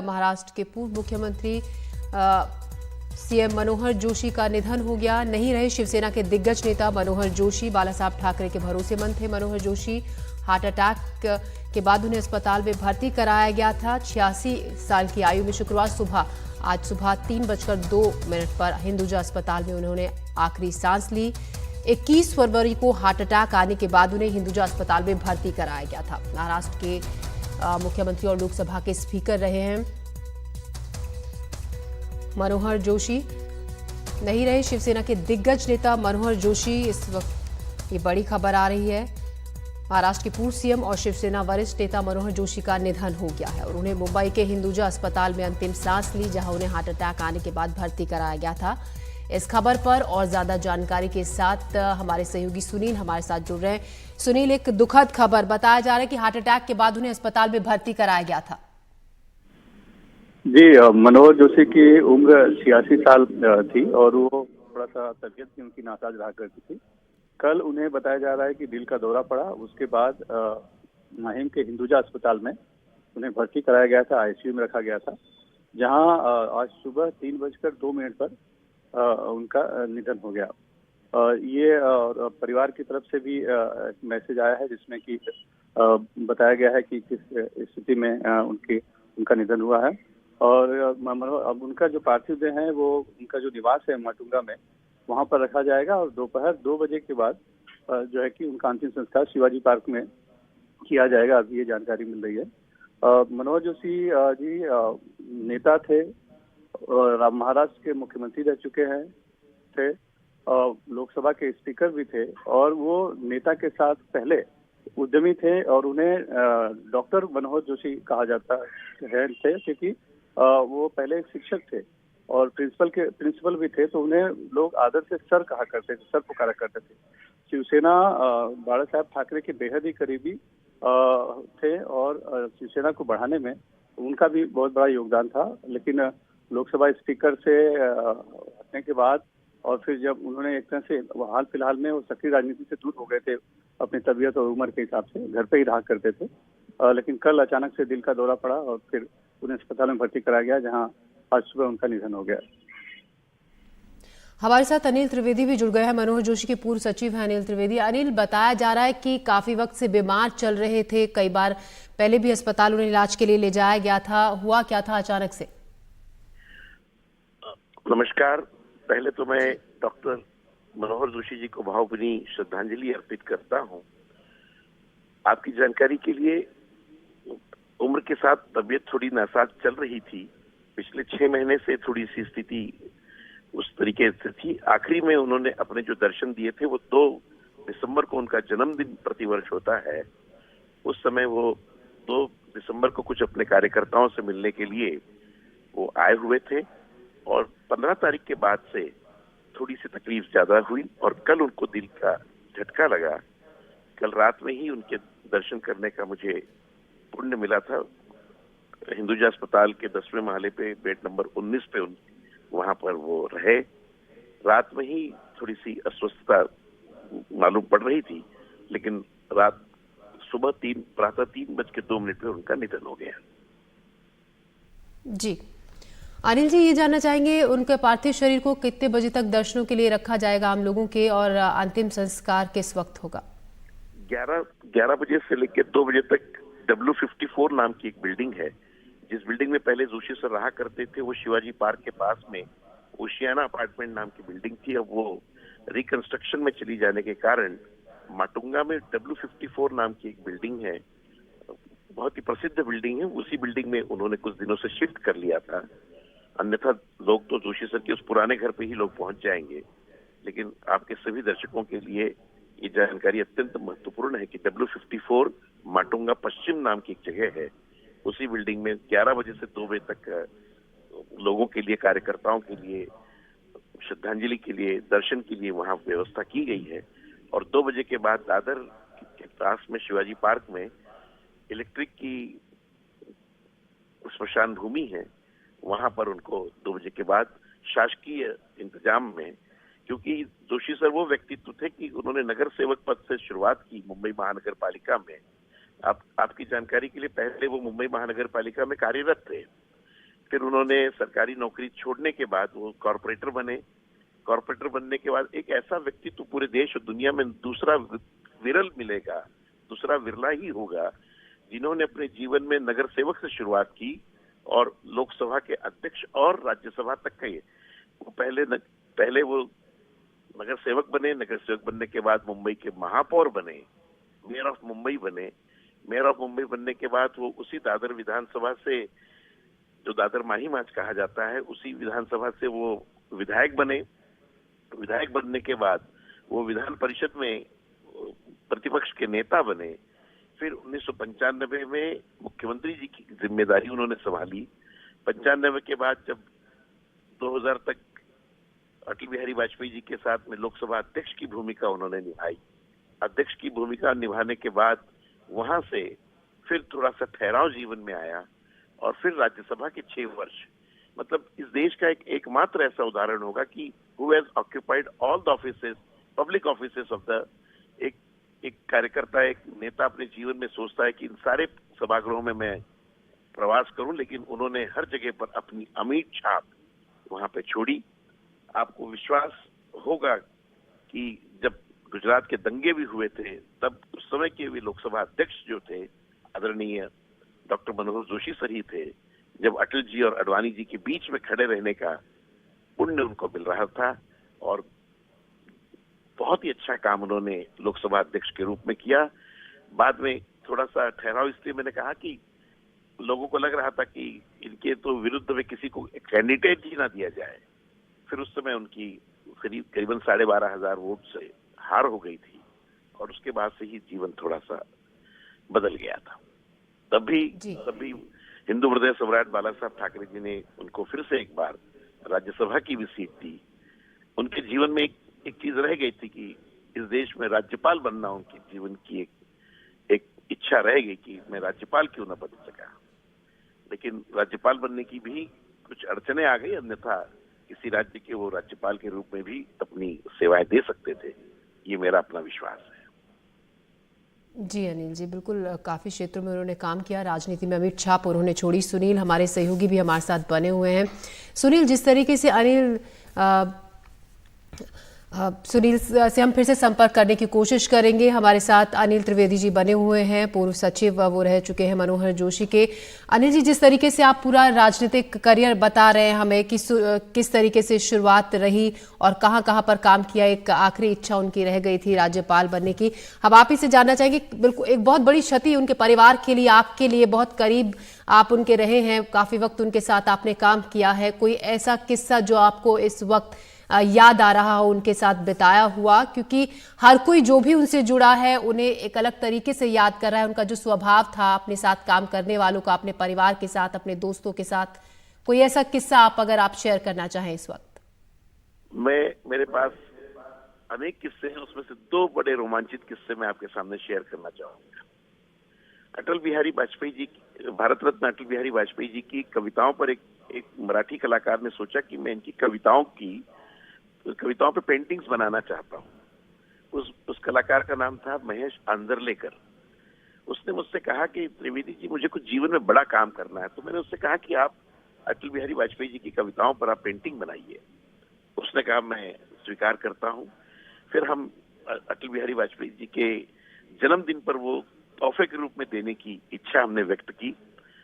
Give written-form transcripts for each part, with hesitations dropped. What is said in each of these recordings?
महाराष्ट्र के पूर्व मुख्यमंत्री सीएम मनोहर जोशी का निधन हो गया। नहीं रहे शिवसेना के दिग्गज नेता मनोहर जोशी। बालासाहब ठाकरे के भरोसेमंद थे मनोहर जोशी। हार्ट अटैक के बाद उन्हें अस्पताल में भर्ती कराया गया था। 86 साल की आयु में शुक्रवार आज सुबह 3:02 पर हिंदुजा अस्पताल में उन्होंने आखिरी सांस ली। 21 फरवरी को हार्ट अटैक आने के बाद उन्हें हिंदुजा अस्पताल में भर्ती कराया गया था। महाराष्ट्र के मुख्यमंत्री और लोकसभा के स्पीकर रहे हैं मनोहर जोशी। नहीं रहे शिवसेना के दिग्गज नेता मनोहर जोशी। इस वक्त ये बड़ी खबर आ रही है। महाराष्ट्र के पूर्व सीएम और शिवसेना वरिष्ठ नेता मनोहर जोशी का निधन हो गया है और उन्हें मुंबई के हिंदुजा अस्पताल में अंतिम सांस ली, जहां उन्हें हार्ट अटैक आने के बाद भर्ती कराया गया था। इस खबर पर और ज्यादा जानकारी के साथ हमारे सहयोगी सुनील हमारे साथ जुड़ रहे हैं। सुनील, एक दुखद खबर बताया जा रहा है कि हार्ट अटैक के बाद उन्हें अस्पताल में भर्ती कराया गया था। जी, मनोहर जोशी की उम्र 86 साल थी और वो थोड़ा सा तबीयत की उनकी नासाज रहा करती थी। कल उन्हें बताया जा रहा है कि दिल का दौरा पड़ा। उसके बाद महिम के हिंदुजा अस्पताल में उन्हें भर्ती कराया गया था, आईसीयू में रखा गया था, जहां आज सुबह 3:02 पर उनका निधन हो गया। ये परिवार की तरफ से भी मैसेज आया है जिसमें कि बताया गया है कि किस स्थिति में उनका निधन हुआ है। और अब उनका जो पार्थिव देह है वो उनका जो निवास है माटुंगा में, वहां पर रखा जाएगा और दोपहर 2 बजे के बाद जो है कि उनका अंतिम संस्कार शिवाजी पार्क में किया जाएगा। अभी ये जानकारी मिल रही है। मनोहर जोशी जी नेता थे और महाराष्ट्र के मुख्यमंत्री रह चुके थे, लोकसभा के स्पीकर भी थे और वो नेता के साथ पहले उद्यमी थे और उन्हें डॉक्टर मनोहर जोशी कहा जाता है क्योंकि वो पहले एक शिक्षक थे और प्रिंसिपल भी थे, तो उन्हें लोग आदर से सर कहा करते थे, सर पुकारा करते थे। शिवसेना बालासाहब ठाकरे के बेहद ही करीबी थे और शिवसेना को बढ़ाने में उनका भी बहुत बड़ा योगदान था। लेकिन लोकसभा स्पीकर से हटने के बाद और फिर जब उन्होंने एक तरह से हाल फिलहाल में वो सक्रिय राजनीति से दूर हो गए थे, अपनी तबीयत और उम्र के हिसाब से घर पे ही रहा करते थे। लेकिन कल अचानक से दिल का दौरा पड़ा और फिर उन्हें अस्पताल में भर्ती कराया गया, जहां आज सुबह उनका निधन हो गया। हमारे साथ अनिल त्रिवेदी भी जुड़ गए हैं। मनोहर जोशी के पूर्व सचिव हैं अनिल त्रिवेदी। अनिल, बताया जा रहा है कि काफी वक्त से बीमार चल रहे थे, कई बार पहले भी अस्पताल उन्हें इलाज के लिए ले जाया गया था। हुआ क्या था अचानक से? नमस्कार। पहले तो मैं डॉक्टर मनोहर जोशी जी को भावभीनी श्रद्धांजलि अर्पित करता हूं। आपकी जानकारी के लिए उम्र के साथ तबीयत थोड़ी नासाज चल रही थी। पिछले 6 महीने से थोड़ी सी स्थिति उस तरीके से थी। आखिरी में उन्होंने अपने जो दर्शन दिए थे वो 2 दिसंबर को उनका जन्मदिन प्रतिवर्ष होता है। उस समय वो 2 दिसंबर को कुछ अपने कार्यकर्ताओं से मिलने के लिए वो आए हुए थे और 15 तारीख के बाद से थोड़ी सी तकलीफ ज्यादा हुई और कल उनको दिल का झटका लगा। कल रात में ही उनके दर्शन करने का मुझे पुण्य मिला था। हिंदुजा अस्पताल के 10वें महले पे बेड नंबर 19 पे वहां पर वो रहे। रात में ही थोड़ी सी अस्वस्थता मालूम पड़ रही थी, लेकिन प्रातः 3:02 पे उनका निधन हो गया। जी अनिल जी, ये जानना चाहेंगे उनके पार्थिव शरीर को कितने बजे तक दर्शनों के लिए रखा जाएगा आम लोगों के, और अंतिम संस्कार किस वक्त होगा? 11 बजे से लेकर 2 बजे तक W54 नाम की एक बिल्डिंग है, जिस बिल्डिंग में पहले जोशी सर रहा करते थे। वो शिवाजी पार्क के पास में ओशियाना अपार्टमेंट नाम की बिल्डिंग थी। अब वो रिकंस्ट्रक्शन में चली जाने के कारण माटुंगा में W54 नाम की एक बिल्डिंग है, बहुत ही प्रसिद्ध बिल्डिंग है। उसी बिल्डिंग में उन्होंने कुछ दिनों से शिफ्ट कर लिया था। अन्यथा लोग तो जोशी सर के उस पुराने घर पे ही लोग पहुंच जाएंगे। लेकिन आपके सभी दर्शकों के लिए ये जानकारी अत्यंत महत्वपूर्ण है कि W54 माटुंगा पश्चिम नाम की एक जगह है। उसी बिल्डिंग में 11 बजे से 2 बजे तक लोगों के लिए, कार्यकर्ताओं के लिए, श्रद्धांजलि के लिए, दर्शन के लिए वहां व्यवस्था की गई है। और 2 बजे के बाद दादर के पास में शिवाजी पार्क में इलेक्ट्रिक की स्मशान भूमि है, वहां पर उनको 2 बजे के बाद शासकीय इंतजाम में, क्योंकि जोशी सर वो व्यक्तित्व थे कि उन्होंने नगर सेवक पद से शुरुआत की मुंबई महानगर पालिका में। आपकी जानकारी के लिए पहले वो मुंबई महानगर पालिका में कार्यरत थे। फिर उन्होंने सरकारी नौकरी छोड़ने के बाद वो कॉर्पोरेटर बने। कॉर्पोरेटर बनने के बाद एक ऐसा व्यक्तित्व पूरे देश और दुनिया में दूसरा विरल मिलेगा, दूसरा विरला ही होगा, जिन्होंने अपने जीवन में नगर सेवक से शुरुआत की और लोकसभा के अध्यक्ष और राज्यसभा तक गए। वो पहले वो नगर सेवक बने। नगर सेवक बनने के बाद मुंबई के महापौर बने, मेयर ऑफ मुंबई बने। मेयर ऑफ मुंबई बनने के बाद वो उसी दादर विधानसभा से, जो दादर माही माच कहा जाता है, उसी विधानसभा से वो विधायक बने। विधायक बनने के बाद वो विधान परिषद में प्रतिपक्ष के नेता बने। फिर 1995 में मुख्यमंत्री जी की जिम्मेदारी उन्होंने संभाली। 95 के बाद जब 2000 तक अटल बिहारी वाजपेयी जी के साथ में लोकसभा अध्यक्ष की भूमिका उन्होंने निभाई। अध्यक्ष की भूमिका निभाने के बाद वहां से फिर थोड़ा सा ठहराव जीवन में आया और फिर राज्यसभा के 6 वर्ष। मतलब इस देश का एकमात्र ऐसा उदाहरण होगा कि who has occupied all the offices, public offices of the, एक कार्यकर्ता, एक नेता अपने जीवन में सोचता है कि इन सारे सभागृहों में मैं प्रवास करूं, लेकिन उन्होंने हर जगह पर अपनी अमिट छाप वहां पे छोड़ी। आपको विश्वास होगा कि जब गुजरात के दंगे भी हुए थे, तब उस समय के भी लोकसभा अध्यक्ष जो थे आदरणीय डॉक्टर मनोहर जोशी सर ही थे। जब अटल जी और अडवाणी जी के बीच में खड़े रहने का पुण्य उनको मिल रहा था और बहुत ही अच्छा काम उन्होंने लोकसभा अध्यक्ष के रूप में किया। बाद में थोड़ा सा ठहराव इसलिए मैंने कहा कि लोगों को लग रहा था कि इनके तो विरुद्ध में किसी को कैंडिडेट ही ना दिया जाए। फिर उस समय उनकी करीबन 12,500 वोट से हार हो गई थी और उसके बाद से ही जीवन थोड़ा सा बदल गया था। तब भी हिंदू हृदय सम्राट बाला साहब ठाकरे जी ने उनको फिर से एक बार राज्यसभा की भी सीट दी। उनके जीवन में एक चीज रह गई थी कि इस देश में राज्यपाल बनना उनके जीवन की एक इच्छा रह गई कि मैं राज्यपाल क्यों ना बन सका। लेकिन राज्यपाल बनने की भी कुछ अड़चने आ गई, अन्यथा किसी राज्य के वो राज्यपाल के रूप में भी अपनी सेवाएं दे सकते थे। ये मेरा अपना विश्वास है। जी अनिल जी, बिल्कुल काफ़ी क्षेत्रों में उन्होंने काम किया, राजनीति में अमिट छाप उन्होंने छोड़ी। सुनील हमारे सहयोगी भी हमारे साथ बने हुए हैं। सुनील, जिस तरीके से अनिल सुनील से हम फिर से संपर्क करने की कोशिश करेंगे। हमारे साथ अनिल त्रिवेदी जी बने हुए हैं, पूर्व सचिव वो रह चुके हैं मनोहर जोशी के। अनिल जी, जिस तरीके से आप पूरा राजनीतिक करियर बता रहे हैं हमें कि किस तरीके से शुरुआत रही और कहां कहां पर काम किया, एक आखिरी इच्छा उनकी रह गई थी राज्यपाल बनने की। हम आप ही से जानना चाहेंगे, बिल्कुल एक बहुत बड़ी क्षति उनके परिवार के लिए, आपके लिए बहुत करीब आप उनके रहे हैं, काफी वक्त उनके साथ आपने काम किया है। कोई ऐसा किस्सा जो आपको इस वक्त याद आ रहा हो उनके साथ बिताया हुआ? क्योंकि हर कोई जो भी उनसे जुड़ा है उन्हें एक अलग तरीके से याद कर रहा है। उनका जो स्वभाव था अपने साथ काम करने वालों का, अपने परिवार के साथ, अपने दोस्तों के साथ, कोई ऐसा किस्सा अगर आप शेयर करना चाहें इस वक्त। मेरे पास अनेक किस्से हैं, उसमें से 2 बड़े रोमांचित किस्से मैं आपके सामने शेयर करना चाहूंगा। अटल बिहारी वाजपेयी जी, भारत रत्न अटल बिहारी वाजपेयी जी की कविताओं पर एक मराठी कलाकार ने सोचा कि मैं इनकी कविताओं पे पेंटिंग्स बनाना चाहता हूँ। उस कलाकार का नाम था महेश आंजरलेकर। उसने मुझसे कहा कि त्रिवेदी जी, मुझे कुछ जीवन में बड़ा काम करना है। तो मैंने उससे कहा कि आप अटल बिहारी वाजपेयी जी की कविताओं पर आप पेंटिंग बनाइए। उसने कहा मैं स्वीकार करता हूँ। फिर हम अटल बिहारी वाजपेयी जी के जन्मदिन पर वो तोहफे के रूप में देने की इच्छा हमने व्यक्त की।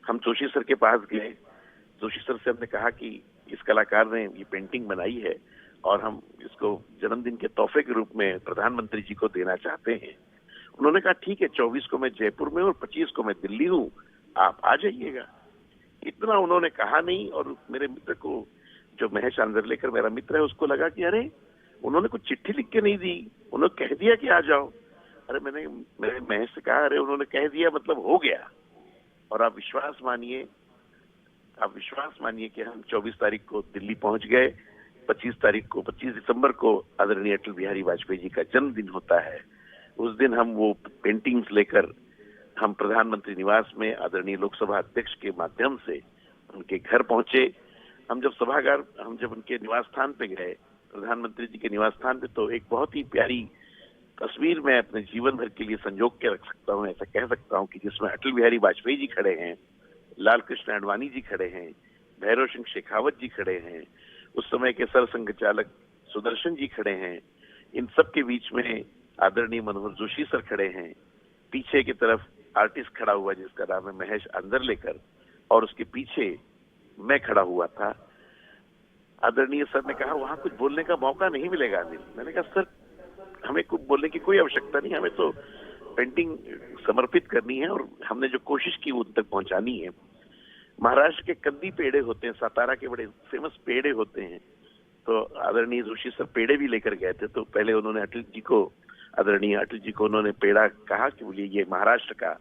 हम जोशी सर के पास गए। जोशी सर से हमने कहा कि इस कलाकार ने ये पेंटिंग बनाई है और हम इसको जन्मदिन के तोहफे के रूप में प्रधानमंत्री जी को देना चाहते हैं। उन्होंने कहा ठीक है, 24 को मैं जयपुर में और 25 को मैं दिल्ली हूँ, आप आ जाइएगा। इतना उन्होंने कहा नहीं और मेरे मित्र को, जो महेश आंजरलेकर मेरा मित्र है, उसको लगा कि अरे उन्होंने कुछ चिट्ठी लिख के नहीं दी, उन्होंने कह दिया कि आ जाओ। अरे मैंने महेश से कहा, अरे उन्होंने कह दिया मतलब हो गया। और आप विश्वास मानिए कि हम 24 तारीख को दिल्ली पहुंच गए। 25 दिसंबर को आदरणीय अटल बिहारी वाजपेयी जी का जन्मदिन होता है। उस दिन हम वो पेंटिंग्स लेकर हम प्रधानमंत्री निवास में आदरणीय लोकसभा अध्यक्ष के माध्यम से उनके घर पहुंचे। हम जब उनके निवास स्थान पे गए, प्रधानमंत्री जी के निवास स्थान पे, तो एक बहुत ही प्यारी तस्वीर मैं अपने जीवन भर के लिए संजोग के रख सकता हूँ, ऐसा कह सकता हूँ कि जिसमें अटल बिहारी वाजपेयी जी खड़े हैं, लाल कृष्ण आडवाणी जी खड़े हैं, भैरव सिंह शेखावत जी खड़े हैं, उस समय के सरसंघ चालक सुदर्शन जी खड़े हैं, इन सब के बीच में आदरणीय मनोहर जोशी सर खड़े हैं। पीछे की तरफ आर्टिस्ट खड़ा हुआ जिसका नाम है महेश अंदरलेकर, और उसके पीछे मैं खड़ा हुआ था। आदरणीय सर ने कहा वहां कुछ बोलने का मौका नहीं मिलेगा अनिल। मैंने कहा सर हमें कुछ बोलने की कोई आवश्यकता नहीं, हमें तो पेंटिंग समर्पित करनी है और हमने जो कोशिश की वो उन तक पहुंचानी है। महाराष्ट्र के कंदी पेड़े होते हैं, सातारा के बड़े फेमस पेड़े होते हैं, तो आदरणीय जोशी सर पेड़े भी लेकर गए थे। तो पहले उन्होंने आदरणीय अटल जी को उन्होंने पेड़ा कहा कि बोलिए ये महाराष्ट्र का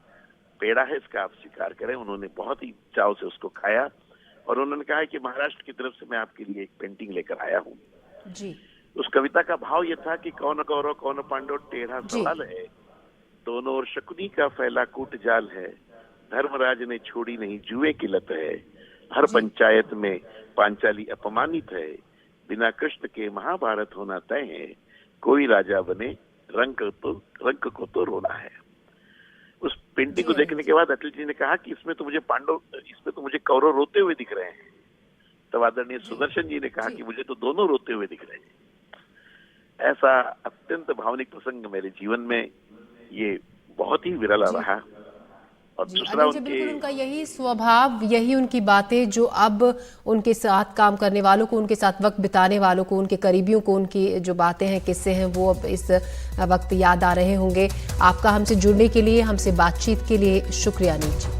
पेड़ा है, इसका आप स्वीकार करें। उन्होंने बहुत ही चाव से उसको खाया और उन्होंने कहा कि महाराष्ट्र की तरफ से मैं आपके लिए एक पेंटिंग लेकर आया हूँ जी। उस कविता का भाव ये था कि कौन कौरव कौन पांडव टेढ़ा सवाल है, दोनों ओर शकुनी का फैला कूट जाल है, धर्मराज ने छोड़ी नहीं जुए की लत है, हर पंचायत में पांचाली अपमानित है, बिना कृष्ण के महाभारत होना तय है, कोई राजा बने रंग को तो रोना है। उस पेंटिंग को देखने के बाद अटल जी ने कहा कि इसमें तो मुझे कौरव रोते हुए दिख रहे हैं। तब आदरणीय सुदर्शन जी ने कहा कि मुझे तो दोनों रोते हुए दिख रहे हैं। ऐसा अत्यंत भावनिक प्रसंग मेरे जीवन में ये बहुत ही विरला रहा। और दूसरा बिल्कुल उनका यही स्वभाव, यही उनकी बातें जो अब उनके साथ काम करने वालों को, उनके साथ वक्त बिताने वालों को, उनके करीबियों को उनकी जो बातें हैं, किस्से हैं, वो अब इस वक्त याद आ रहे होंगे। आपका हमसे जुड़ने के लिए, हमसे बातचीत के लिए शुक्रिया अनिल जी।